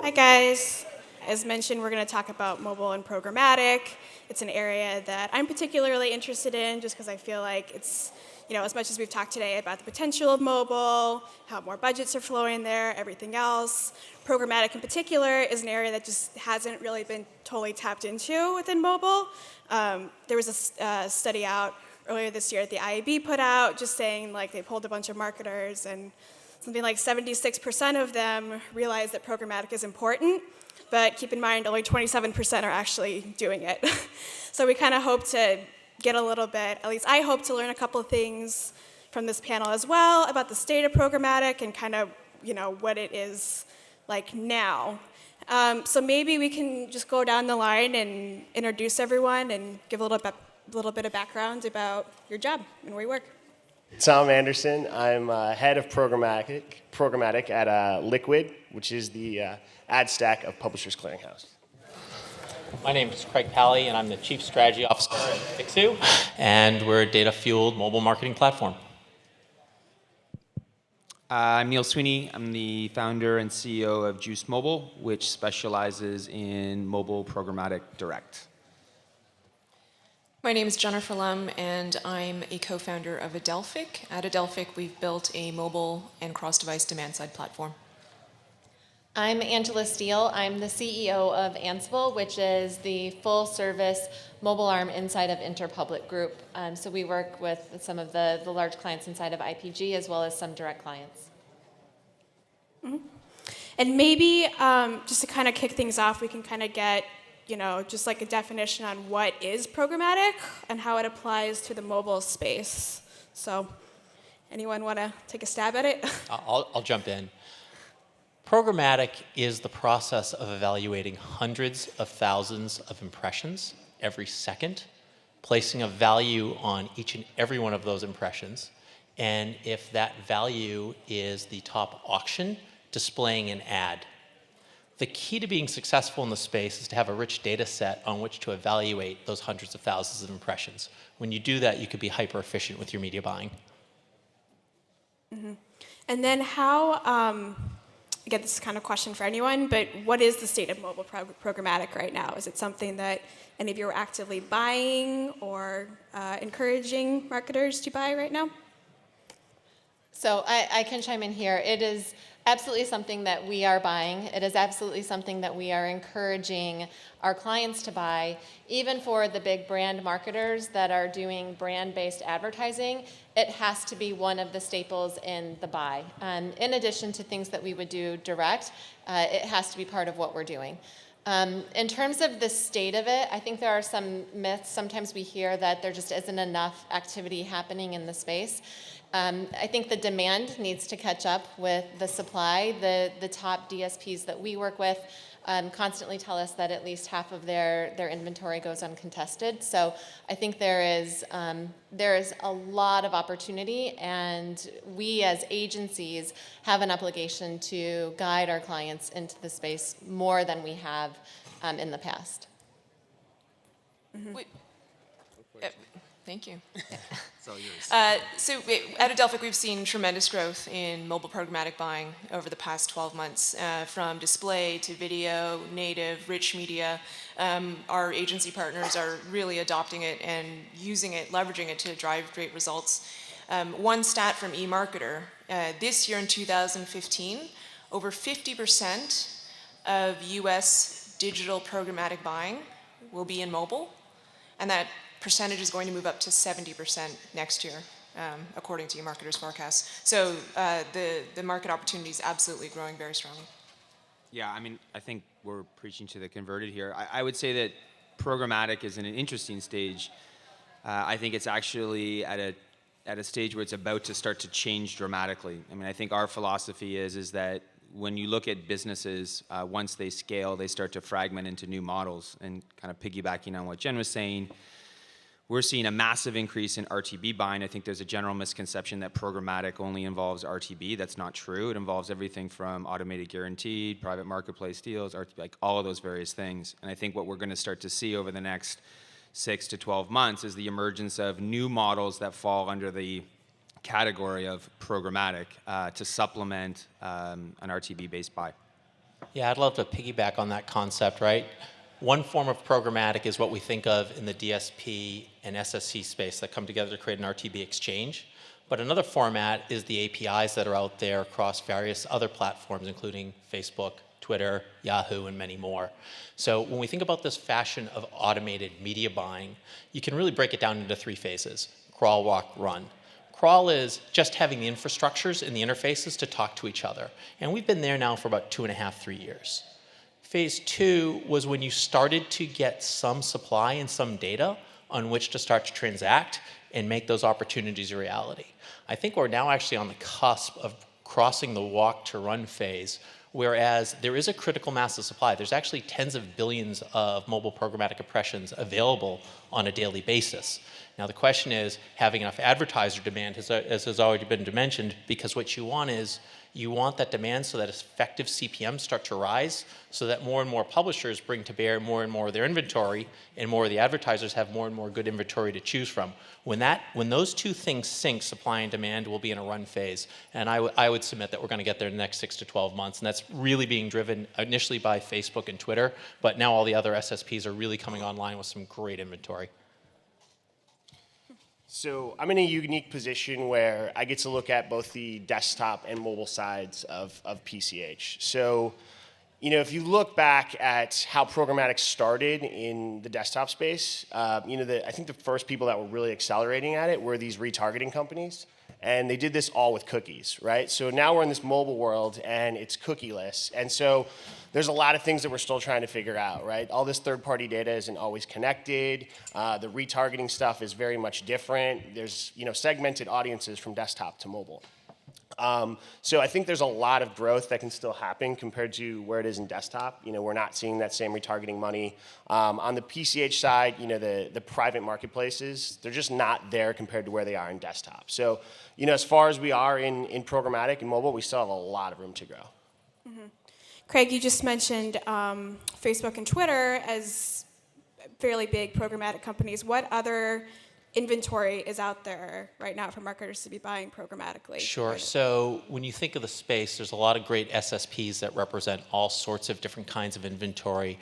Hi guys. As mentioned, we're going to talk about mobile and programmatic. It's an area that I'm particularly interested in just because I feel like it's, as much as we've talked today about the potential of mobile, how more budgets are flowing there, everything else, programmatic in particular is an area that just hasn't really been totally tapped into within mobile. There was a study out earlier this year that the IAB put out just saying like they polled a bunch of marketers and something like 76% of them realize that programmatic is important, but keep in mind only 27% are actually doing it. So we kind of hope to get a little bit, at least I hope to learn a couple of things from this panel as well about the state of programmatic and kind of, what it is like now. So maybe we can just go down the line and introduce everyone and give a little bit of background about your job and where you work. Tom Anderson. I'm head of programmatic at Liquid, which is the ad stack of Publishers Clearinghouse. My name is Craig Palli, and I'm the Chief Strategy Officer at Fiksu, and we're a data-fueled mobile marketing platform. I'm Neil Sweeney. I'm the founder and CEO of Juice Mobile, which specializes in mobile programmatic direct. My name is Jennifer Lum, and I'm a co-founder of Adelphic. At Adelphic, we've built a mobile and cross-device demand-side platform. I'm Angela Steele. I'm the CEO of Ansible, which is the full-service mobile arm inside of Interpublic Group. So we work with some of the large clients inside of IPG, as well as some direct clients. Mm-hmm. And maybe just to kind of kick things off, we can kind of get just like a definition on what is programmatic and how it applies to the mobile space. So anyone want to take a stab at it? I'll jump in. Programmatic is the process of evaluating hundreds of thousands of impressions every second, placing a value on each and every one of those impressions, and if that value is the top auction, displaying an ad. The key to being successful in the space is to have a rich data set on which to evaluate those hundreds of thousands of impressions. When you do that, you could be hyper efficient with your media buying. Mm-hmm. And then how, again, this is kind of a question for anyone, but what is the state of mobile programmatic right now? Is it something that any of you are actively buying or encouraging marketers to buy right now? So I can chime in here. It is absolutely something that we are buying. It is absolutely something that we are encouraging our clients to buy. Even for the big brand marketers that are doing brand-based advertising, it has to be one of the staples in the buy. In addition to things that we would do direct, it has to be part of what we're doing. In terms of the state of it, I think there are some myths. Sometimes we hear that there just isn't enough activity happening in the space. I think the demand needs to catch up with the supply. The top DSPs that we work with constantly tell us that at least half of their inventory goes uncontested. So I think there is a lot of opportunity, and we as agencies have an obligation to guide our clients into the space more than we have in the past. Mm-hmm. Thank you. It's all yours. So at Adelphic, we've seen tremendous growth in mobile programmatic buying over the past 12 months, from display to video, native, rich media. Our agency partners are really adopting it and using it, leveraging it to drive great results. One stat from eMarketer, this year in 2015, over 50% of US digital programmatic buying will be in mobile, and that percentage is going to move up to 70% next year, according to eMarketer's forecast. So the market opportunity is absolutely growing very strongly. Yeah, I think we're preaching to the converted here. I would say that programmatic is in an interesting stage. I think it's actually at a stage where it's about to start to change dramatically. I think our philosophy is that when you look at businesses, once they scale, they start to fragment into new models. And kind of piggybacking on what Jen was saying, we're seeing a massive increase in RTB buying. I think there's a general misconception that programmatic only involves RTB. That's not true. It involves everything from automated guaranteed, private marketplace deals, RTB, like all of those various things. And I think what we're going to start to see over the next 6 to 12 months is the emergence of new models that fall under the category of programmatic to supplement an RTB-based buy. Yeah, I'd love to piggyback on that concept, right? One form of programmatic is what we think of in the DSP and SSC space that come together to create an RTB exchange. But another format is the APIs that are out there across various other platforms, including Facebook, Twitter, Yahoo, and many more. So when we think about this fashion of automated media buying, you can really break it down into 3 phases: crawl, walk, run. Crawl is just having the infrastructures and the interfaces to talk to each other. And we've been there now for about 2.5, 3 years. Phase 2 was when you started to get some supply and some data on which to start to transact and make those opportunities a reality. I think we're now actually on the cusp of crossing the walk to run phase, whereas there is a critical mass of supply. There's actually tens of billions of mobile programmatic impressions available on a daily basis. Now the question is having enough advertiser demand, as has already been mentioned, because what you want is you want that demand so that effective CPMs start to rise, so that more and more publishers bring to bear more and more of their inventory, and more of the advertisers have more and more good inventory to choose from. When those 2 things sync, supply and demand will be in a run phase. And I would submit that we're going to get there in the next 6 to 12 months. And that's really being driven initially by Facebook and Twitter, but now all the other SSPs are really coming online with some great inventory. So I'm in a unique position where I get to look at both the desktop and mobile sides of PCH. So, if you look back at how programmatic started in the desktop space, I think the first people that were really accelerating at it were these retargeting companies. And they did this all with cookies, right? So now we're in this mobile world and it's cookieless. And so there's a lot of things that we're still trying to figure out, right? All this third-party data isn't always connected. The retargeting stuff is very much different. There's segmented audiences from desktop to mobile. So I think there's a lot of growth that can still happen compared to where it is in desktop. We're not seeing that same retargeting money. On the PCH side, the private marketplaces, they're just not there compared to where they are in desktop. So, as far as we are in programmatic and mobile, we still have a lot of room to grow. Mm-hmm. Craig, you just mentioned Facebook and Twitter as fairly big programmatic companies. What other inventory is out there right now for marketers to be buying programmatically? Sure. So when you think of the space, there's a lot of great SSPs that represent all sorts of different kinds of inventory.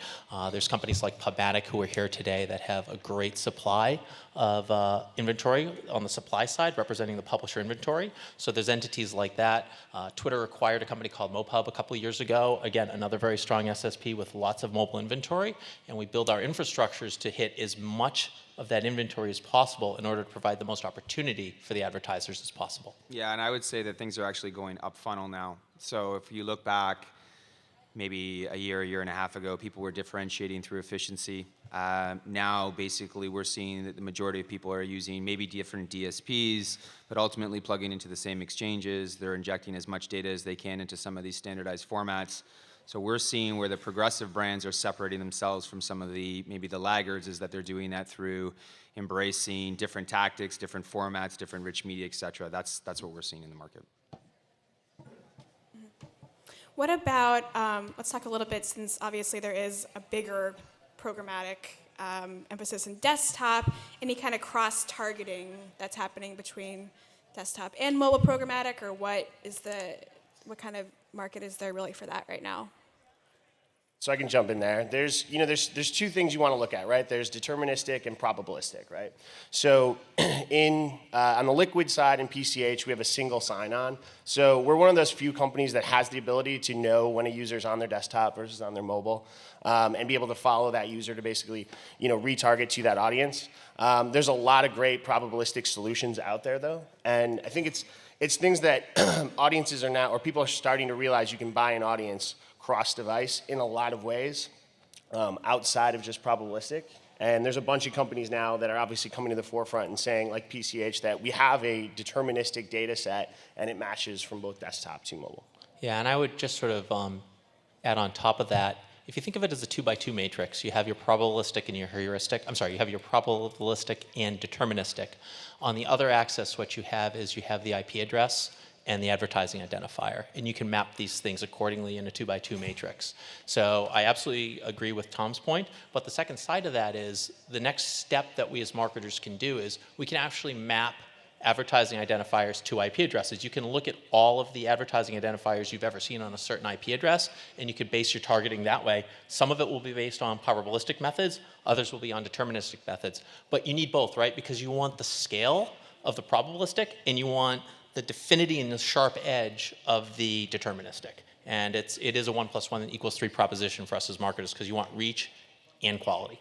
There's companies like Programmatic who are here today that have a great supply of inventory on the supply side, representing the publisher inventory. So there's entities like that. Twitter acquired a company called MoPub a couple of years ago. Again, another very strong SSP with lots of mobile inventory. And we build our infrastructures to hit as much of that inventory as possible in order to provide the most opportunity for the advertisers as possible. Yeah, and I would say that things are actually going up funnel now. So if you look back maybe a year and a half ago, people were differentiating through efficiency. Now, basically, we're seeing that the majority of people are using maybe different DSPs, but ultimately plugging into the same exchanges. They're injecting as much data as they can into some of these standardized formats. So we're seeing where the progressive brands are separating themselves from some of the, maybe the laggards, is that they're doing that through embracing different tactics, different formats, different rich media, et cetera. That's what we're seeing in the market. What about, let's talk a little bit, since obviously there is a bigger programmatic emphasis in desktop, any kind of cross-targeting that's happening between desktop and mobile programmatic, or what kind of market is there really for that right now? So I can jump in there. There's 2 things you want to look at, right? There's deterministic and probabilistic, right? So on the liquid side in PCH, we have a single sign-on. So we're one of those few companies that has the ability to know when a user's on their desktop versus on their mobile, and be able to follow that user to basically, retarget to that audience. There's a lot of great probabilistic solutions out there, though, and I think it's things that audiences are now, or people are starting to realize you can buy an audience cross-device in a lot of ways, outside of just probabilistic. And there's a bunch of companies now that are obviously coming to the forefront and saying, like PCH, that we have a deterministic data set and it matches from both desktop to mobile. Yeah, and I would just sort of add on top of that, if you think of it as a 2x2 matrix, you have your probabilistic and your heuristic. You have your probabilistic and deterministic. On the other axis, what you have is you have the IP address and the advertising identifier, and you can map these things accordingly in a 2x2 matrix. So I absolutely agree with Tom's point, but the second side of that is the next step that we as marketers can do is we can actually map advertising identifiers to IP addresses. You can look at all of the advertising identifiers you've ever seen on a certain IP address, and you could base your targeting that way. Some of it will be based on probabilistic methods, others will be on deterministic methods. But you need both, right? Because you want the scale of the probabilistic, and you want the definity and the sharp edge of the deterministic. And it is a 1 + 1 = 3 proposition for us as marketers, because you want reach and quality.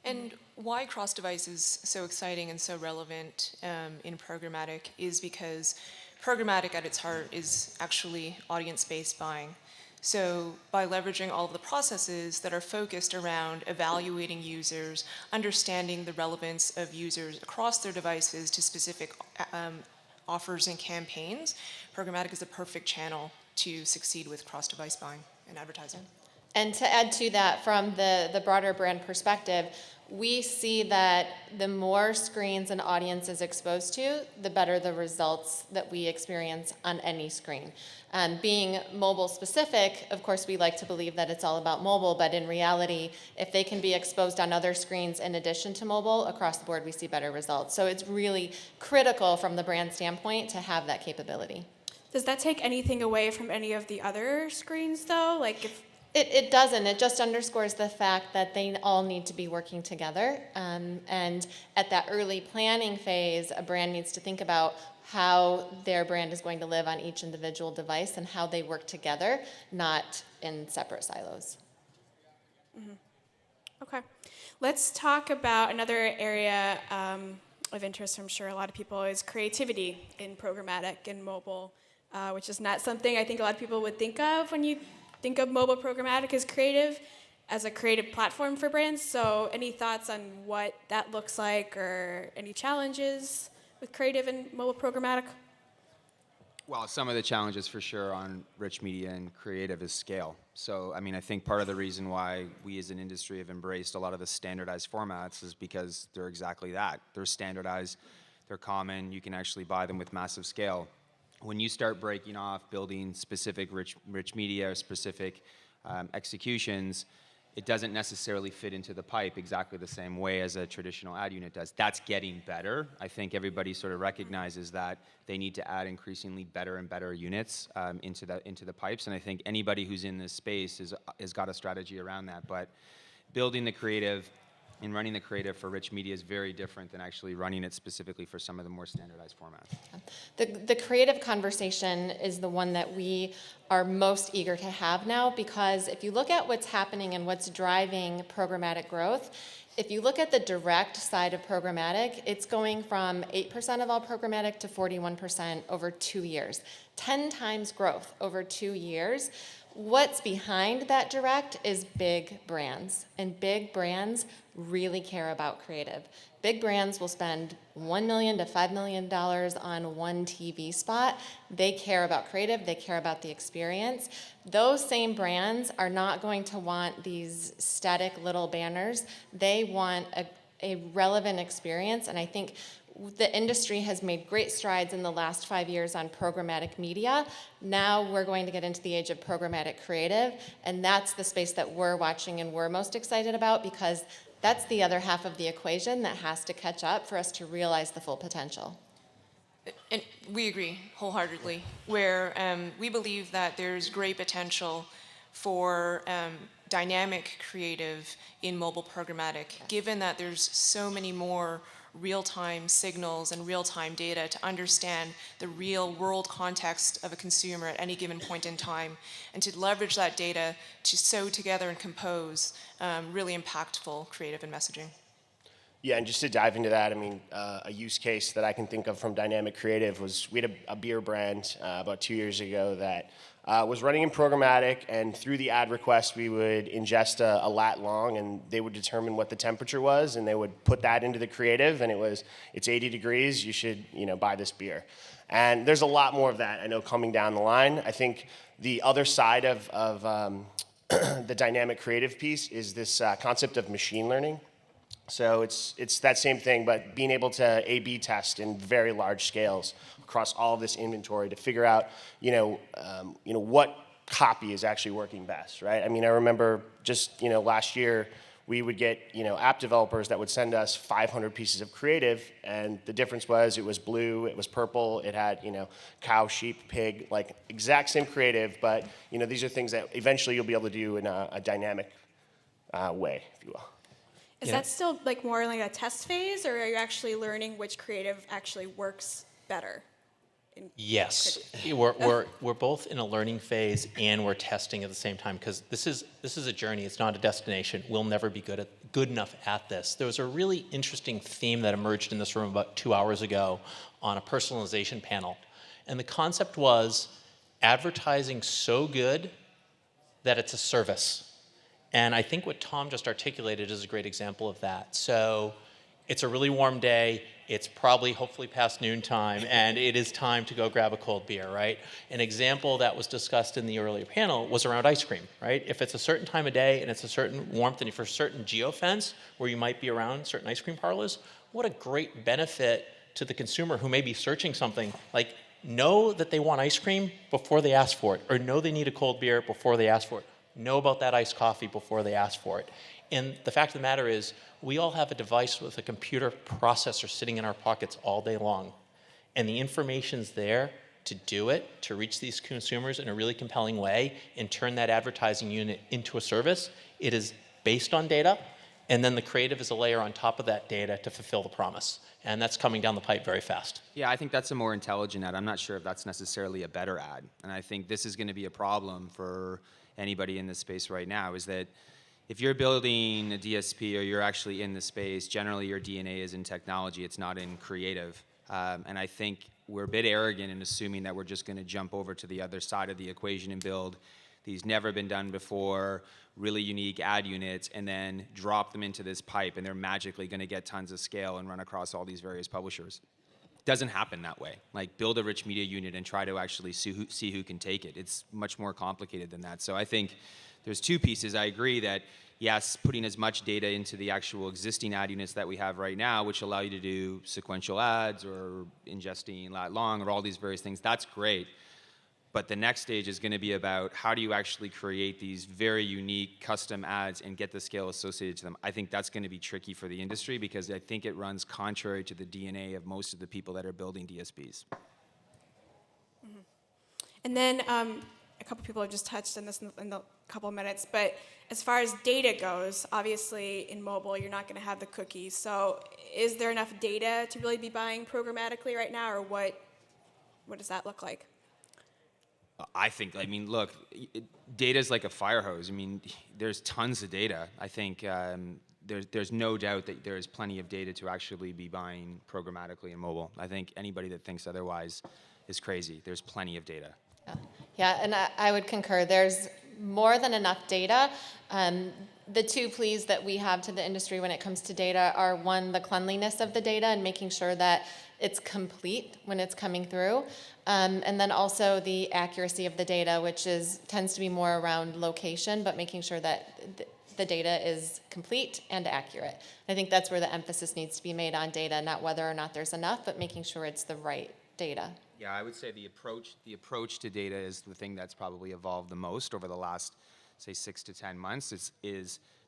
And why cross-device is so exciting and so relevant in programmatic is because programmatic at its heart is actually audience-based buying. So by leveraging all of the processes that are focused around evaluating users, understanding the relevance of users across their devices to specific offers and campaigns, programmatic is the perfect channel to succeed with cross-device buying and advertising. And to add to that, from the broader brand perspective, we see that the more screens an audience is exposed to, the better the results that we experience on any screen. Being mobile specific, of course, we like to believe that it's all about mobile, but in reality, if they can be exposed on other screens in addition to mobile, across the board we see better results. So it's really critical from the brand standpoint to have that capability. Does that take anything away from any of the other screens, though? Like, if It doesn't. It just underscores the fact that they all need to be working together. And at that early planning phase, a brand needs to think about how their brand is going to live on each individual device and how they work together, not in separate silos. Okay. Let's talk about another area of interest, I'm sure a lot of people, is creativity in programmatic and mobile, which is not something I think a lot of people would think of when you think of mobile programmatic as a creative platform for brands. So any thoughts on what that looks like, or any challenges with creative and mobile programmatic? Well, some of the challenges for sure on rich media and creative is scale. So, I mean, I think part of the reason why we as an industry have embraced a lot of the standardized formats is because they're exactly that. They're standardized, they're common, you can actually buy them with massive scale. When you start breaking off, building specific rich media or specific executions, it doesn't necessarily fit into the pipe exactly the same way as a traditional ad unit does. That's getting better. I think everybody sort of recognizes that they need to add increasingly better and better units into the pipes, and I think anybody who's in this space has got a strategy around that. But building the creative and running the creative for rich media is very different than actually running it specifically for some of the more standardized formats. The creative conversation is the one that we are most eager to have now, because if you look at what's happening and what's driving programmatic growth, if you look at the direct side of programmatic, it's going from 8% of all programmatic to 41% over 2 years. 10 times growth over 2 years. What's behind that direct is big brands, and big brands really care about creative. Big brands will spend $1 million to $5 million on one TV spot. They care about creative, they care about the experience. Those same brands are not going to want these static little banners. They want a relevant experience, and I think the industry has made great strides in the last 5 years on programmatic media. Now we're going to get into the age of programmatic creative, and that's the space that we're watching and we're most excited about, because that's the other half of the equation that has to catch up for us to realize the full potential. And we agree wholeheartedly, where we believe that there's great potential for dynamic creative in mobile programmatic, given that there's so many more real-time signals and real-time data to understand the real world context of a consumer at any given point in time, and to leverage that data to sew together and compose really impactful creative and messaging. Yeah, and just to dive into that, I mean, a use case that I can think of from dynamic creative was we had a beer brand about 2 years ago that was running in programmatic, and through the ad request, we would ingest a lat long, and they would determine what the temperature was, and they would put that into the creative, and it's 80 degrees, you should buy this beer. And there's a lot more of that, I know, coming down the line. I think the other side of the dynamic creative piece is this concept of machine learning. So it's that same thing, but being able to A/B test in very large scales across all of this inventory to figure out, what copy is actually working best, right? I mean, I remember just last year we would get, app developers that would send us 500 pieces of creative, and the difference was it was blue, it was purple, it had, cow, sheep, pig, like exact same creative, but, these are things that eventually you'll be able to do in a dynamic way, if you will. Is that still like more like a test phase, or are you actually learning which creative actually works better? Yes, we're both in a learning phase and we're testing at the same time, because this is a journey. It's not a destination. We'll never be good enough at this. There was a really interesting theme that emerged in this room about 2 hours ago on a personalization panel, and the concept was advertising so good that it's a service. And I think what Tom just articulated is a great example of that. So it's a really warm day. It's probably hopefully past noontime, and it is time to go grab a cold beer, right? An example that was discussed in the earlier panel was around ice cream, right? If it's a certain time of day and it's a certain warmth, and for a certain geofence where you might be around certain ice cream parlors, what a great benefit to the consumer who may be searching something, like know that they want ice cream before they ask for it, or know they need a cold beer before they ask for it. Know about that iced coffee before they ask for it. And the fact of the matter is, we all have a device with a computer processor sitting in our pockets all day long. And the information's there to do it, to reach these consumers in a really compelling way and turn that advertising unit into a service. It is based on data, and then the creative is a layer on top of that data to fulfill the promise. And that's coming down the pipe very fast. Yeah, I think that's a more intelligent ad. I'm not sure if that's necessarily a better ad. And I think this is going to be a problem for anybody in this space right now, is that if you're building a DSP or you're actually in the space, generally your DNA is in technology, it's not in creative. And I think we're a bit arrogant in assuming that we're just going to jump over to the other side of the equation and build these never been done before, really unique ad units, and then drop them into this pipe, and they're magically going to get tons of scale and run across all these various publishers. Doesn't happen that way. Like, build a rich media unit and try to actually see who can take it. It's much more complicated than that. So I think there's two pieces. I agree that, yes, putting as much data into the actual existing ad units that we have right now, which allow you to do sequential ads or ingesting lat long or all these various things, that's great. But the next stage is going to be about how do you actually create these very unique custom ads and get the scale associated to them. I think that's going to be tricky for the industry, because I think it runs contrary to the DNA of most of the people that are building DSPs. Mm-hmm. And then a couple people have just touched on this in the couple minutes, but as far as data goes, obviously in mobile you're not going to have the cookies. So is there enough data to really be buying programmatically right now, or what does that look like? Look, data is like a fire hose. I mean, there's tons of data. I think there's no doubt that there is plenty of data to actually be buying programmatically in mobile. I think anybody that thinks otherwise is crazy. There's plenty of data. Yeah, and I would concur. There's more than enough data. The two pleas that we have to the industry when it comes to data are, one, the cleanliness of the data and making sure that it's complete when it's coming through, and then also the accuracy of the data, which tends to be more around location, but making sure that the data is complete and accurate. I think that's where the emphasis needs to be made on data, not whether or not there's enough, but making sure it's the right data. Yeah, I would say the approach to data is the thing that's probably evolved the most over the last, say, 6 to 10 months.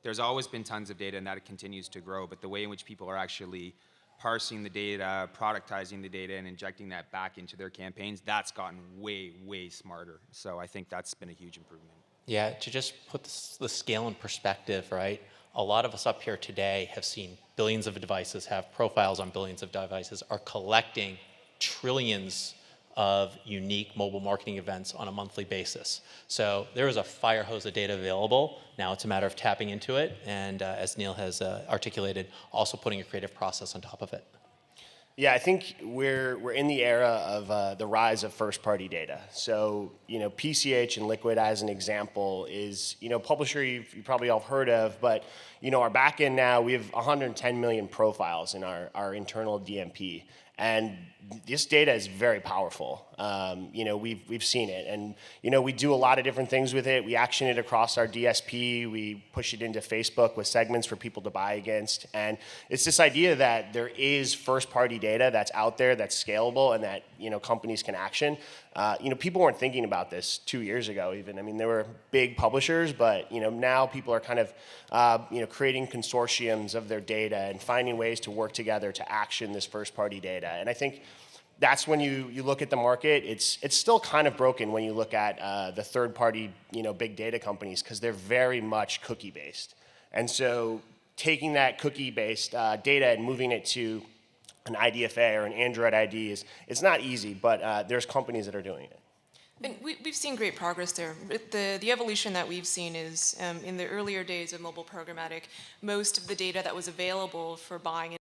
There's always been tons of data, and that continues to grow, but the way in which people are actually parsing the data, productizing the data, and injecting that back into their campaigns, that's gotten way, way smarter. So I think that's been a huge improvement. Yeah, to just put the scale in perspective, right? A lot of us up here today have seen billions of devices, have profiles on billions of devices, are collecting trillions of unique mobile marketing events on a monthly basis. So there is a fire hose of data available. Now it's a matter of tapping into it, and as Neil has articulated, also putting a creative process on top of it. Yeah, I think we're in the era of the rise of first-party data. So, PCH and Liquid, as an example, is, publisher you probably all heard of, but, our backend now, we have 110 million profiles in our internal DMP. And this data is very powerful. We've seen it, and we do a lot of different things with it. We action it across our DSP. We push it into Facebook with segments for people to buy against. And it's this idea that there is first-party data that's out there that's scalable and that companies can action. People weren't thinking about this 2 years ago even. I mean, there were big publishers, but now people are kind of creating consortiums of their data and finding ways to work together to action this first-party data. And I think that's when you look at the market. It's still kind of broken when you look at the third-party big data companies, because they're very much cookie-based. And so taking that cookie-based data and moving it to an IDFA or an Android ID it's not easy, but there's companies that are doing it. And we've seen great progress there. The evolution that we've seen is in the earlier days of mobile programmatic, most of the data that was available for buying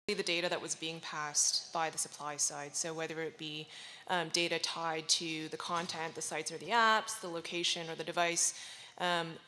the data that was being passed by the supply side. So whether it be data tied to the content, the sites or the apps, the location or the device,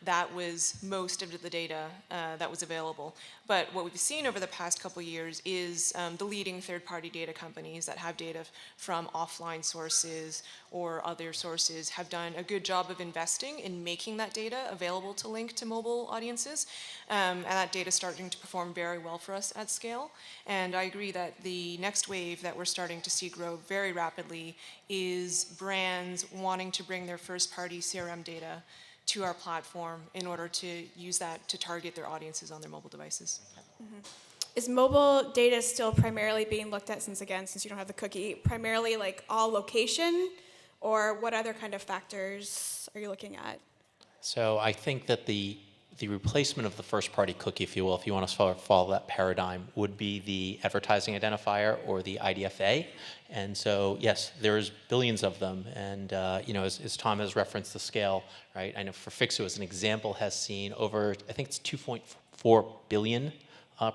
that was most of the data that was available. But what we've seen over the past couple of years is the leading third-party data companies that have data from offline sources or other sources have done a good job of investing in making that data available to link to mobile audiences. And that data is starting to perform very well for us at scale. And I agree that the next wave that we're starting to see grow very rapidly is brands wanting to bring their first-party CRM data to our platform in order to use that to target their audiences on their mobile devices. Mm-hmm. Is mobile data still primarily being looked at, since you don't have the cookie, primarily like all location, or what other kind of factors are you looking at? So I think that the replacement of the first-party cookie, if you will, if you want to follow that paradigm, would be the advertising identifier or the IDFA. And so, yes, there's billions of them. And, as Tom has referenced the scale, right? I know for Fiksu, as an example, has seen over, I think it's 2.4 billion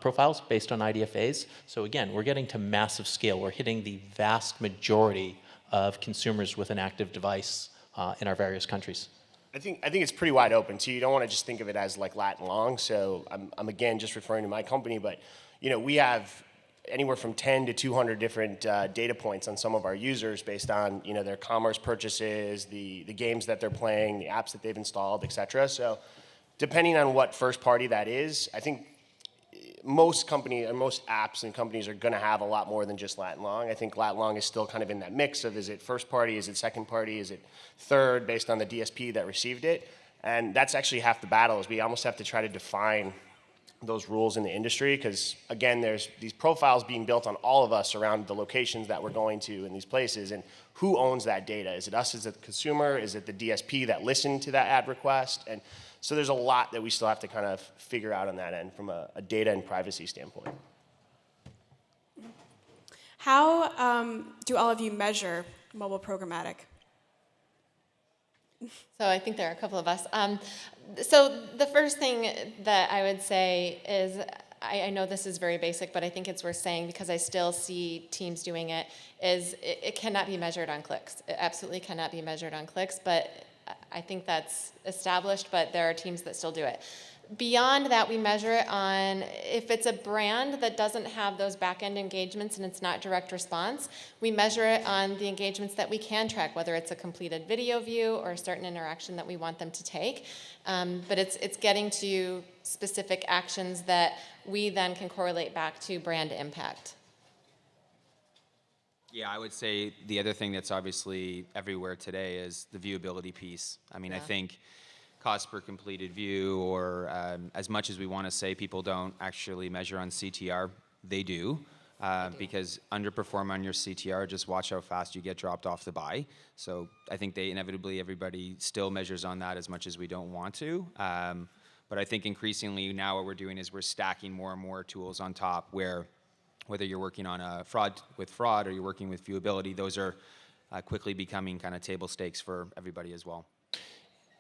profiles based on IDFAs. So again, we're getting to massive scale. We're hitting the vast majority of consumers with an active device in our various countries. I think it's pretty wide open too. You don't want to just think of it as like lat and long. So I'm again just referring to my company, but we have anywhere from 10 to 200 different data points on some of our users based on their commerce purchases, the games that they're playing, the apps that they've installed, etc. So depending on what first party that is, I think most apps and companies are going to have a lot more than just lat and long. I think lat and long is still kind of in that mix of, is it first party, is it second party, is it third, based on the DSP that received it. And that's actually half the battle, is we almost have to try to define those rules in the industry, because again, there's these profiles being built on all of us around the locations that we're going to in these places, and who owns that data? Is it us as a consumer? Is it the DSP that listened to that ad request? And so there's a lot that we still have to kind of figure out on that end from a data and privacy standpoint. How do all of you measure mobile programmatic? So I think there are a couple of us. So the first thing that I would say is, I know this is very basic, but I think it's worth saying because I still see teams doing it, is it cannot be measured on clicks. It absolutely cannot be measured on clicks, but I think that's established, but there are teams that still do it. Beyond that, we measure it on, if it's a brand that doesn't have those back-end engagements and it's not direct response, we measure it on the engagements that we can track, whether it's a completed video view or a certain interaction that we want them to take. But it's getting to specific actions that we then can correlate back to brand impact. Yeah, I would say the other thing that's obviously everywhere today is the viewability piece. I mean, I think cost per completed view, or as much as we want to say people don't actually measure on CTR, they do. Because underperform on your CTR, just watch how fast you get dropped off the buy. So I think everybody still measures on that as much as we don't want to. But I think increasingly now what we're doing is we're stacking more and more tools on top, where whether you're working on a fraud or you're working with viewability, those are quickly becoming kind of table stakes for everybody as well.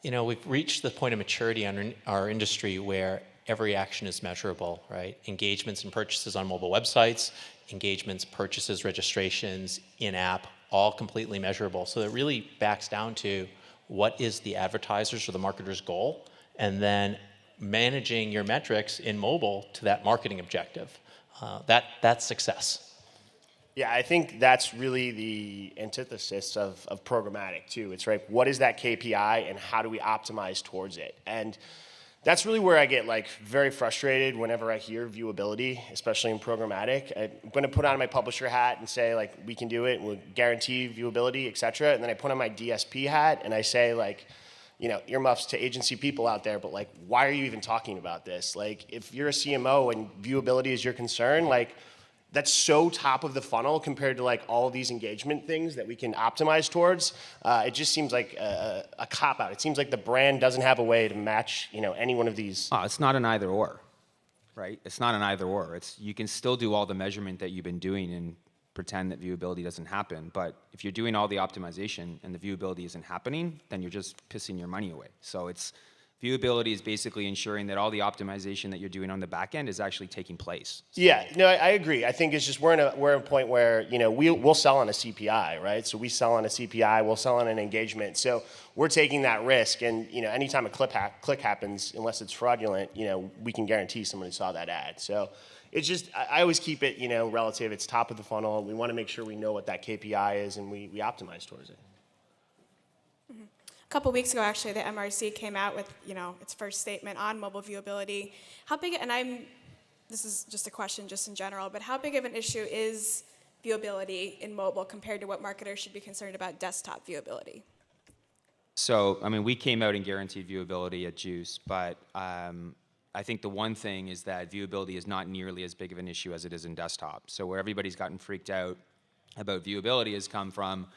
We've reached the point of maturity in our industry where every action is measurable, right? Engagements and purchases on mobile websites, engagements, purchases, registrations, in-app, all completely measurable. So it really backs down to what is the advertiser's or the marketer's goal, and then managing your metrics in mobile to that marketing objective. That's success. Yeah, I think that's really the antithesis of programmatic too. It's right, what is that KPI and how do we optimize towards it? And that's really where I get like very frustrated whenever I hear viewability, especially in programmatic. I'm going to put on my publisher hat and say like, we can do it, we'll guarantee viewability, et cetera. And then I put on my DSP hat and I say like, earmuffs to agency people out there, but like, why are you even talking about this? Like, if you're a CMO and viewability is your concern, like, that's so top of the funnel compared to like all of these engagement things that we can optimize towards. It just seems like a cop out. It seems like the brand doesn't have a way to match, any one of these. It's not an either or, right? It's not an either or. You can still do all the measurement that you've been doing and pretend that viewability doesn't happen. But if you're doing all the optimization and the viewability isn't happening, then you're just pissing your money away. So viewability is basically ensuring that all the optimization that you're doing on the back end is actually taking place. Yeah, no, I agree. I think it's just we're at a point where we'll sell on a CPI, right? So we sell on a CPI, we'll sell on an engagement. So we're taking that risk, and anytime a click happens, unless it's fraudulent, we can guarantee somebody saw that ad. So it's just I always keep it relative. It's top of the funnel. We want to make sure we know what that KPI is, and we optimize towards it. A couple weeks ago, actually, the MRC came out with, its first statement on mobile viewability. How big, this is just a question just in general, but how big of an issue is viewability in mobile compared to what marketers should be concerned about desktop viewability? So, we came out and guaranteed viewability at Juice, but I think the one thing is that viewability is not nearly as big of an issue as it is in desktop. So where everybody's gotten freaked out about viewability has come from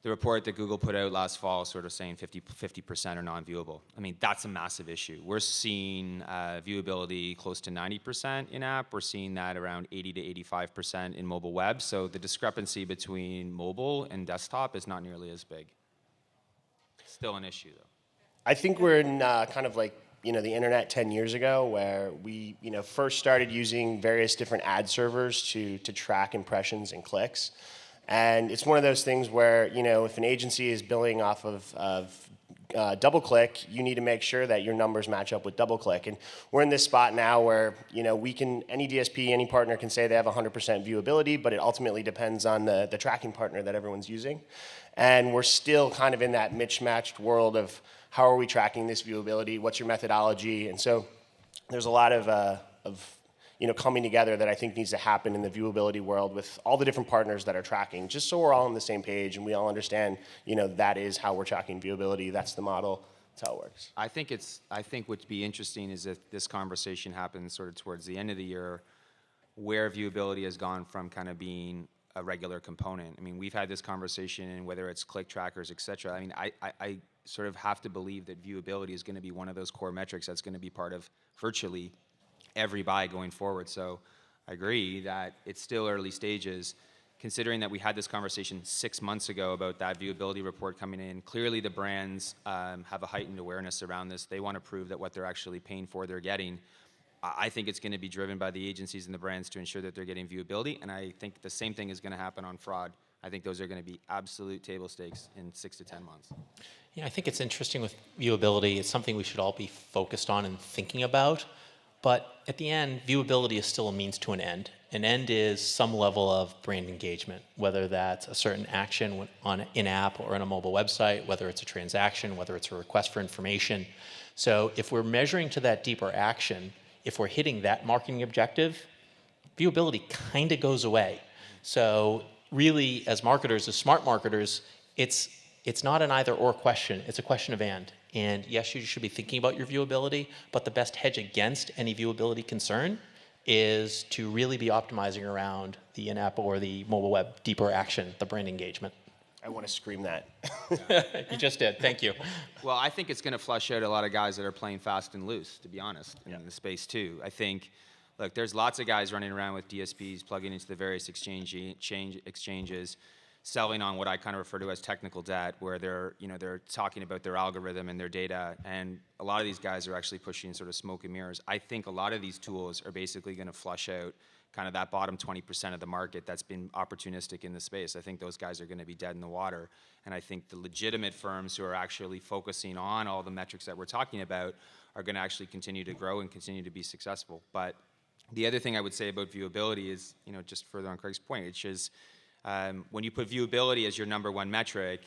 the report that Google put out last fall, sort of saying 50% are non-viewable. That's a massive issue. We're seeing viewability close to 90% in-app. We're seeing that around 80 to 85% in mobile web. So the discrepancy between mobile and desktop is not nearly as big. Still an issue, though. I think we're in kind of like, the internet 10 years ago where we, first started using various different ad servers to track impressions and clicks. And it's one of those things where, if an agency is billing off of DoubleClick, you need to make sure that your numbers match up with DoubleClick. And we're in this spot now where, any DSP, any partner can say they have 100% viewability, but it ultimately depends on the tracking partner that everyone's using. And we're still kind of in that mismatched world of how are we tracking this viewability, what's your methodology? And so there's a lot of coming together that I think needs to happen in the viewability world with all the different partners that are tracking, just so we're all on the same page and we all understand, that is how we're tracking viewability. That's the model. That's how it works. I think what'd be interesting is if this conversation happens sort of towards the end of the year, where viewability has gone from kind of being a regular component. We've had this conversation, and whether it's click trackers, et cetera. I sort of have to believe that viewability is going to be one of those core metrics that's going to be part of virtually every buy going forward. So I agree that it's still early stages. Considering that we had this conversation 6 months ago about that viewability report coming in, clearly the brands have a heightened awareness around this. They want to prove that what they're actually paying for, they're getting. I think it's going to be driven by the agencies and the brands to ensure that they're getting viewability, and I think the same thing is going to happen on fraud. I think those are going to be absolute table stakes in 6 to 10 months. Yeah, I think it's interesting with viewability. It's something we should all be focused on and thinking about. But at the end, viewability is still a means to an end. An end is some level of brand engagement, whether that's a certain action on in-app or on a mobile website, whether it's a transaction, whether it's a request for information. So if we're measuring to that deeper action, if we're hitting that marketing objective, viewability kind of goes away. So really, as marketers, as smart marketers, it's not an either or question, it's a question of and. And yes, you should be thinking about your viewability, but the best hedge against any viewability concern is to really be optimizing around the in-app or the mobile web deeper action, the brand engagement. I want to scream that. You just did, thank you. Well, I think it's going to flush out a lot of guys that are playing fast and loose, to be honest, in the space too. I think, look, there's lots of guys running around with DSPs, plugging into the various exchanges, selling on what I kind of refer to as technical debt, where they're talking about their algorithm and their data, and a lot of these guys are actually pushing sort of smoke and mirrors. I think a lot of these tools are basically going to flush out kind of that bottom 20% of the market that's been opportunistic in the space. I think those guys are going to be dead in the water, and I think the legitimate firms who are actually focusing on all the metrics that we're talking about are going to actually continue to grow and continue to be successful. But The other thing I would say about viewability is, just further on Craig's point, it's just when you put viewability as your number one metric,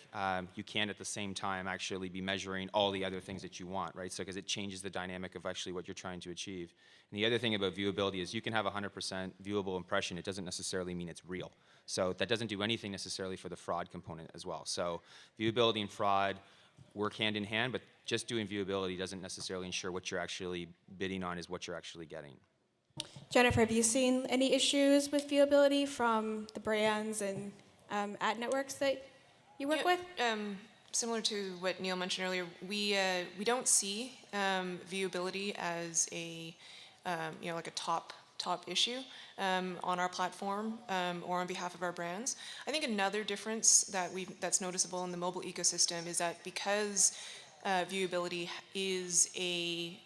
you can at the same time actually be measuring all the other things that you want, right? So because it changes the dynamic of actually what you're trying to achieve. And the other thing about viewability is you can have 100% viewable impression. It doesn't necessarily mean it's real. So that doesn't do anything necessarily for the fraud component as well. So viewability and fraud work hand in hand, but just doing viewability doesn't necessarily ensure what you're actually bidding on is what you're actually getting. Jennifer, have you seen any issues with viewability from the brands and ad networks that you work with? Similar to what Neil mentioned earlier, we don't see viewability as a like a top issue on our platform or on behalf of our brands. I think another difference that's noticeable in the mobile ecosystem is that because viewability is a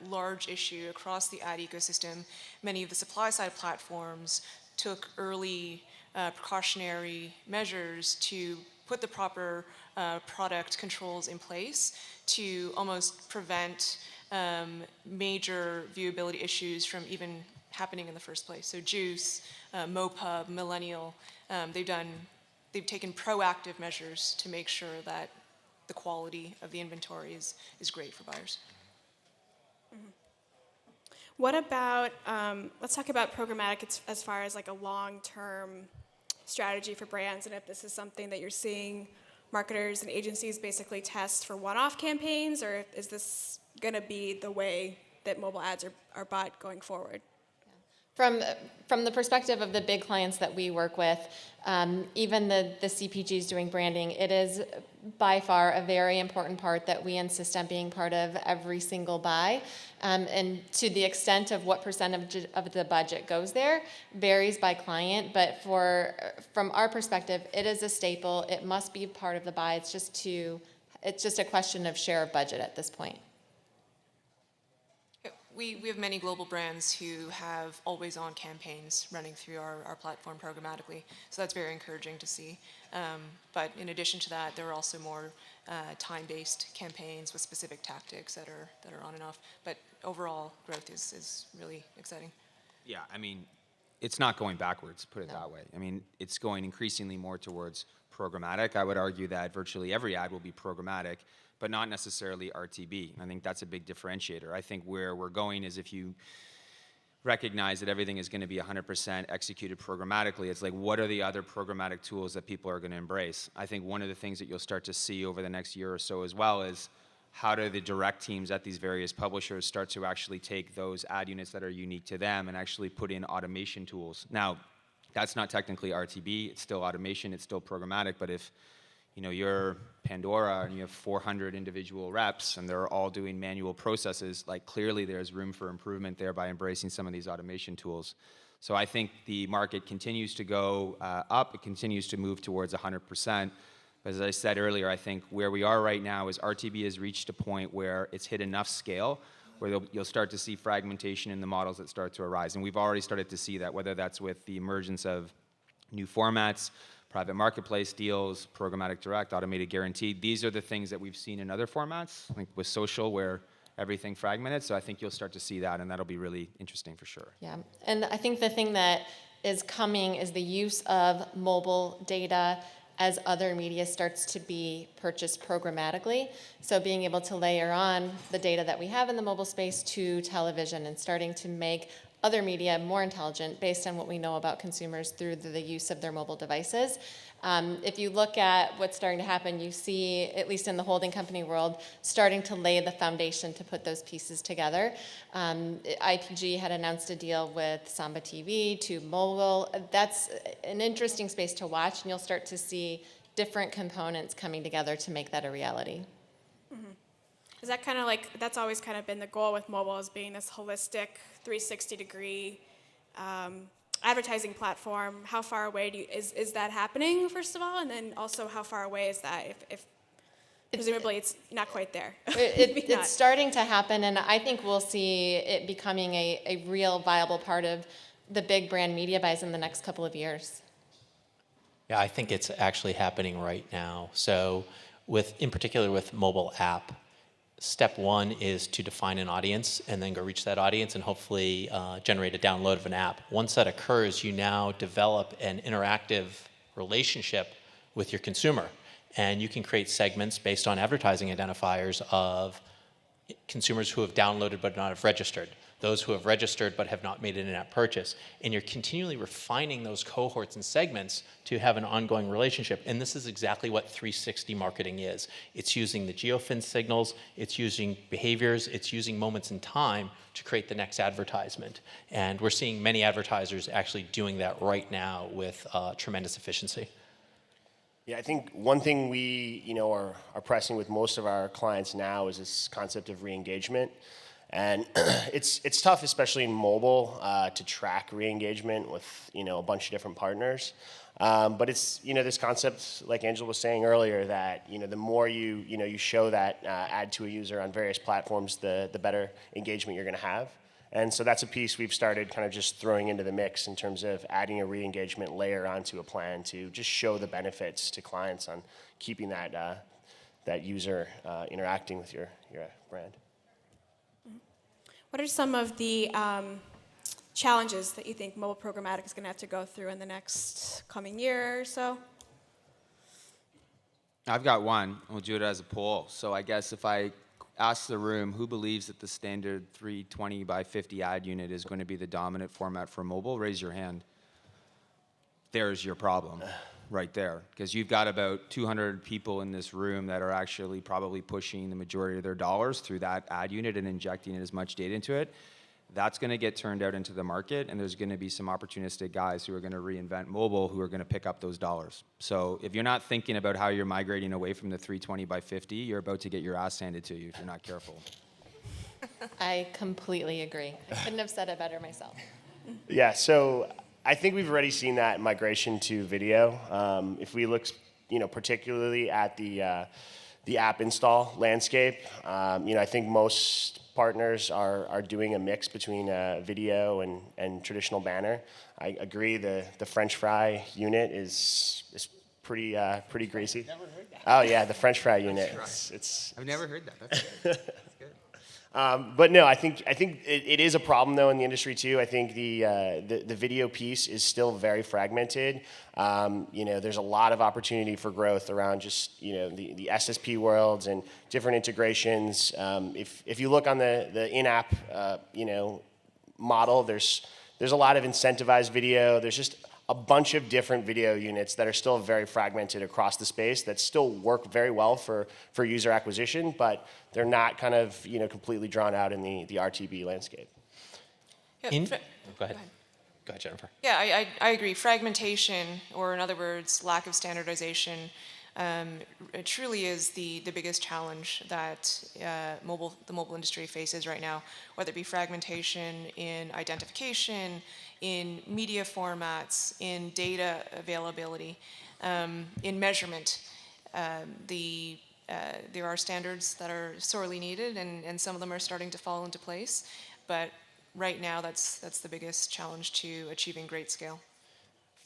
large issue across the ad ecosystem, many of the supply-side platforms took early precautionary measures to put the proper product controls in place to almost prevent major viewability issues from even happening in the first place. So Juice, MoPub, Millennial, they've taken proactive measures to make sure that the quality of the inventory is great for buyers. Mm-hmm. What about, let's talk about programmatic as far as like a long-term strategy for brands, and if this is something that you're seeing marketers and agencies basically test for one-off campaigns, or is this going to be the way that mobile ads are bought going forward? From the perspective of the big clients that we work with, even the CPGs doing branding, it is by far a very important part that we insist on being part of every single buy. And to the extent of what percent of the budget goes there varies by client, but from our perspective, it is a staple. It must be part of the buy. It's just a question of share of budget at this point. We have many global brands who have always-on campaigns running through our platform programmatically, so that's very encouraging to see. But in addition to that, there are also more time-based campaigns with specific tactics that are on and off. But overall, growth is really exciting. Yeah, I mean, it's not going backwards, put it that way. I mean, it's going increasingly more towards programmatic. I would argue that virtually every ad will be programmatic, but not necessarily RTB. I think that's a big differentiator. I think where we're going is if you recognize that everything is going to be 100% executed programmatically, it's like, what are the other programmatic tools that people are going to embrace? I think one of the things that you'll start to see over the next year or so as well is how do the direct teams at these various publishers start to actually take those ad units that are unique to them and actually put in automation tools. Now, that's not technically RTB, it's still automation, it's still programmatic, but if you're Pandora and you have 400 individual reps and they're all doing manual processes, like clearly there's room for improvement there by embracing some of these automation tools. So I think the market continues to go up, it continues to move towards 100%. But as I said earlier, I think where we are right now is RTB has reached a point where it's hit enough scale where you'll start to see fragmentation in the models that start to arise. And we've already started to see that, whether that's with the emergence of new formats, private marketplace deals, programmatic direct, automated guaranteed. These are the things that we've seen in other formats, like with social, where everything fragmented. So I think you'll start to see that, and that'll be really interesting for sure. Yeah, and I think the thing that is coming is the use of mobile data as other media starts to be purchased programmatically. So being able to layer on the data that we have in the mobile space to television and starting to make other media more intelligent based on what we know about consumers through the use of their mobile devices. If you look at what's starting to happen, you see, at least in the holding company world, starting to lay the foundation to put those pieces together. IPG had announced a deal with Samba TV to mobile. That's an interesting space to watch, and you'll start to see different components coming together to make that a reality. Mm-hmm. Is that kind of like, that's always kind of been the goal with mobile, as being this holistic 360-degree advertising platform? How far away is that happening, first of all? And then also, how far away is that if presumably it's not quite there? It's starting to happen, and I think we'll see it becoming a real viable part of the big brand media buys in the next couple of years. Yeah, I think it's actually happening right now. So in particular with mobile app, step one is to define an audience and then go reach that audience and hopefully generate a download of an app. Once that occurs, you now develop an interactive relationship with your consumer. And you can create segments based on advertising identifiers of consumers who have downloaded but not have registered, those who have registered but have not made an in-app purchase. And you're continually refining those cohorts and segments to have an ongoing relationship. And this is exactly what 360 marketing is. It's using the geofence signals, it's using behaviors, it's using moments in time to create the next advertisement. And we're seeing many advertisers actually doing that right now with tremendous efficiency. Yeah, I think one thing we are pressing with most of our clients now is this concept of re-engagement. And it's tough, especially in mobile, to track re-engagement with a bunch of different partners. But it's this concept, like Angela was saying earlier, that the more you show that ad to a user on various platforms, the better engagement you're going to have. And so that's a piece we've started kind of just throwing into the mix in terms of adding a re-engagement layer onto a plan to just show the benefits to clients on keeping that user interacting with your brand. What are some of the challenges that you think mobile programmatic is going to have to go through in the next coming year or so? I've got one. We'll do it as a poll. So I guess if I ask the room who believes that the standard 320 by 50 ad unit is going to be the dominant format for mobile, raise your hand. There's your problem right there. Because you've got about 200 people in this room that are actually probably pushing the majority of their dollars through that ad unit and injecting as much data into it. That's going to get turned out into the market, and there's going to be some opportunistic guys who are going to reinvent mobile who are going to pick up those dollars. So if you're not thinking about how you're migrating away from the 320 by 50, you're about to get your ass handed to you if you're not careful. I completely agree. I couldn't have said it better myself. Yeah, so I think we've already seen that migration to video. If we look, particularly at the app install landscape, I think most partners are doing a mix between video and traditional banner. I agree. The French fry unit is pretty greasy. Never heard that. Oh yeah, the French fry unit. I've never heard that. That's good. That's good. But no, I think it is a problem though in the industry too. I think the video piece is still very fragmented. There's a lot of opportunity for growth around just the SSP worlds and different integrations. If you look on the in-app model, there's a lot of incentivized video. There's just a bunch of different video units that are still very fragmented across the space that still work very well for user acquisition, but they're not kind of completely drawn out in the RTB landscape. Yeah, Go ahead. Go ahead, Jennifer. Yeah, I agree. Fragmentation, or in other words, lack of standardization, it truly is the biggest challenge that the mobile industry faces right now, whether it be fragmentation in identification, in media formats, in data availability, in measurement. There are standards that are sorely needed, and some of them are starting to fall into place, but right now that's the biggest challenge to achieving great scale.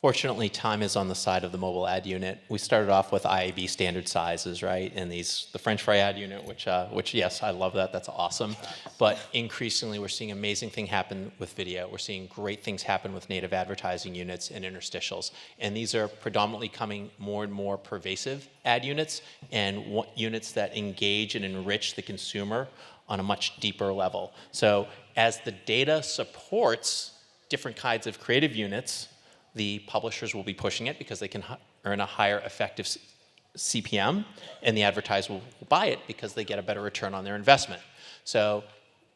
Fortunately, time is on the side of the mobile ad unit. We started off with IAB standard sizes, right? And the French fry ad unit, which yes, I love that. That's awesome. But increasingly, we're seeing amazing things happen with video. We're seeing great things happen with native advertising units and interstitials. And these are predominantly coming more and more pervasive ad units and units that engage and enrich the consumer on a much deeper level. So as the data supports different kinds of creative units, the publishers will be pushing it because they can earn a higher effective CPM, and the advertiser will buy it because they get a better return on their investment. So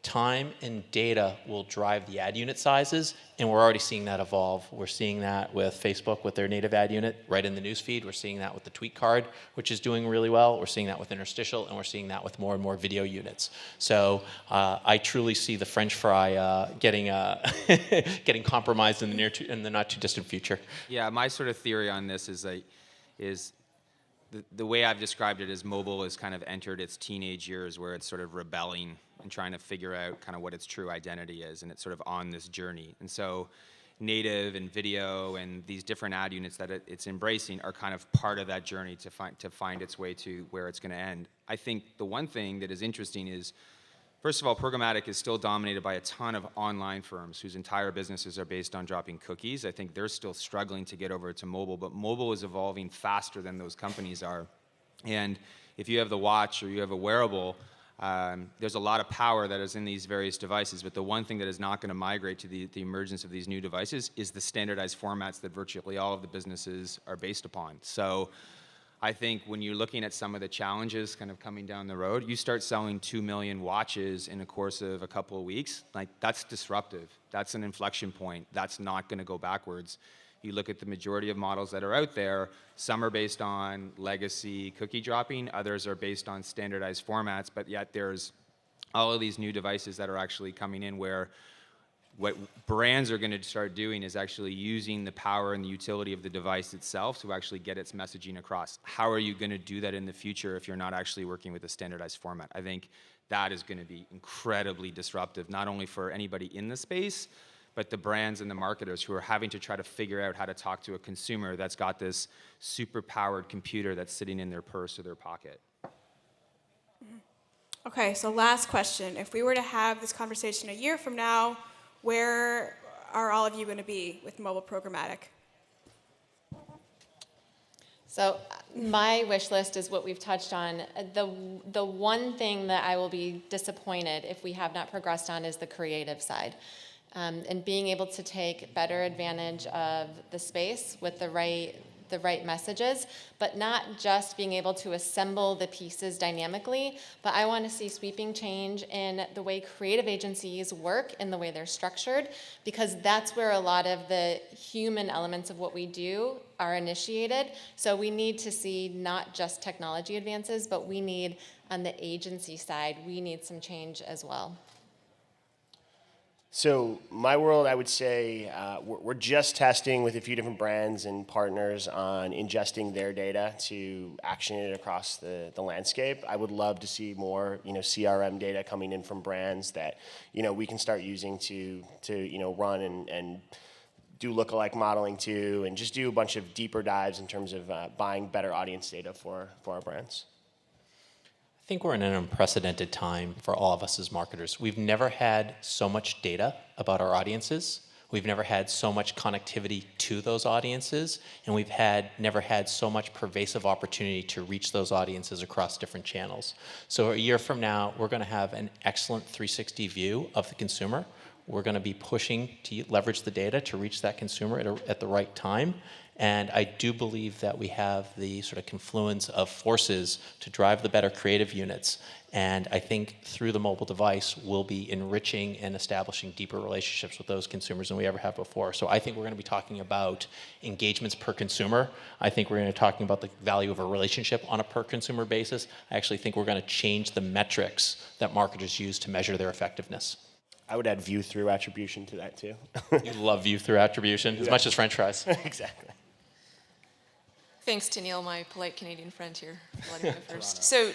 time and data will drive the ad unit sizes, and we're already seeing that evolve. We're seeing that with Facebook with their native ad unit right in the newsfeed. We're seeing that with the tweet card, which is doing really well. We're seeing that with interstitial, and we're seeing that with more and more video units. So I truly see the French fry getting compromised in the not too distant future. Yeah, my sort of theory on this is the way I've described it is mobile has kind of entered its teenage years where it's sort of rebelling and trying to figure out kind of what its true identity is, and it's sort of on this journey. And so native and video and these different ad units that it's embracing are kind of part of that journey to find its way to where it's going to end. I think the one thing that is interesting is, first of all, programmatic is still dominated by a ton of online firms whose entire businesses are based on dropping cookies. I think they're still struggling to get over to mobile, but mobile is evolving faster than those companies are. And if you have the watch or you have a wearable, there's a lot of power that is in these various devices, but the one thing that is not going to migrate to the emergence of these new devices is the standardized formats that virtually all of the businesses are based upon. So I think when you're looking at some of the challenges kind of coming down the road, you start selling 2 million watches in the course of a couple of weeks, like that's disruptive. That's an inflection point. That's not going to go backwards. You look at the majority of models that are out there, some are based on legacy cookie dropping, others are based on standardized formats, but yet there's all of these new devices that are actually coming in where what brands are going to start doing is actually using the power and the utility of the device itself to actually get its messaging across. How are you going to do that in the future if you're not actually working with a standardized format? I think that is going to be incredibly disruptive, not only for anybody in the space, but the brands and the marketers who are having to try to figure out how to talk to a consumer that's got this super-powered computer that's sitting in their purse or their pocket. Okay, so last question. If we were to have this conversation a year from now, where are all of you going to be with mobile programmatic? So my wish list is what we've touched on. The one thing that I will be disappointed if we have not progressed on is the creative side. And being able to take better advantage of the space with the right messages, but not just being able to assemble the pieces dynamically, but I want to see sweeping change in the way creative agencies work and the way they're structured, because that's where a lot of the human elements of what we do are initiated. So we need to see not just technology advances, but we need, on the agency side, we need some change as well. So my world, I would say, we're just testing with a few different brands and partners on ingesting their data to action it across the landscape. I would love to see more, CRM data coming in from brands that, we can start using to run and do lookalike modeling too, and just do a bunch of deeper dives in terms of buying better audience data for our brands. I think we're in an unprecedented time for all of us as marketers. We've never had so much data about our audiences. We've never had so much connectivity to those audiences, and we've never had so much pervasive opportunity to reach those audiences across different channels. So a year from now, we're going to have an excellent 360 view of the consumer. We're going to be pushing to leverage the data to reach that consumer at the right time. And I do believe that we have the sort of confluence of forces to drive the better creative units. And I think through the mobile device, we'll be enriching and establishing deeper relationships with those consumers than we ever have before. So I think we're going to be talking about engagements per consumer. I think we're going to be talking about the value of a relationship on a per consumer basis. I actually think we're going to change the metrics that marketers use to measure their effectiveness. I would add view-through attribution to that too. You love view-through attribution as much as French fries. Exactly. Thanks to Neil, my polite Canadian friend here, for letting me go first. So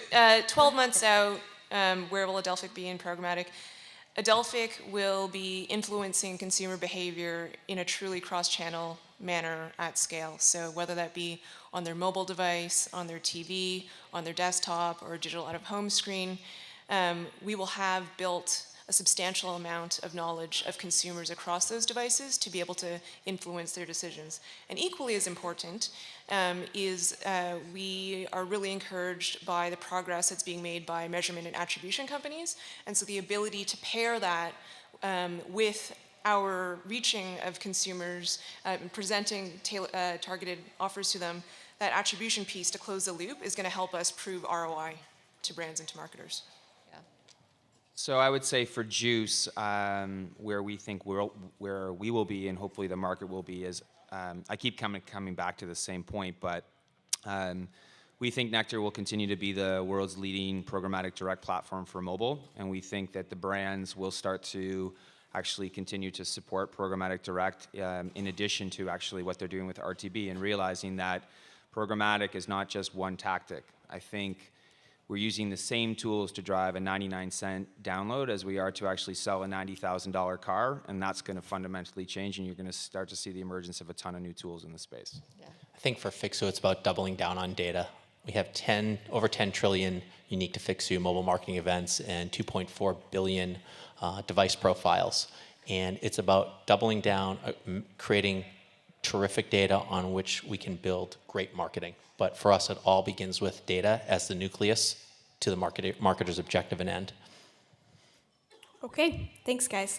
12 months out, where will Adelphic be in programmatic? Adelphic will be influencing consumer behavior in a truly cross-channel manner at scale. So whether that be on their mobile device, on their TV, on their desktop, or digital out-of-home screen, we will have built a substantial amount of knowledge of consumers across those devices to be able to influence their decisions. And equally as important is we are really encouraged by the progress that's being made by measurement and attribution companies. And so the ability to pair that with our reaching of consumers and presenting targeted offers to them, that attribution piece to close the loop is going to help us prove ROI to brands and to marketers. So I would say for Juice, where we think where we will be, and hopefully the market will be, is I keep coming back to the same point, but we think Nectar will continue to be the world's leading programmatic direct platform for mobile, and we think that the brands will start to actually continue to support programmatic direct in addition to actually what they're doing with RTB, and realizing that programmatic is not just one tactic. I think we're using the same tools to drive a 99-cent download as we are to actually sell a $90,000 car, and that's going to fundamentally change, and you're going to start to see the emergence of a ton of new tools in the space. I think for Fiksu, it's about doubling down on data. We have over 10 trillion unique to Fiksu mobile marketing events and 2.4 billion device profiles. And it's about doubling down, creating terrific data on which we can build great marketing. But for us, it all begins with data as the nucleus to the marketer's objective and end. Okay, thanks, guys.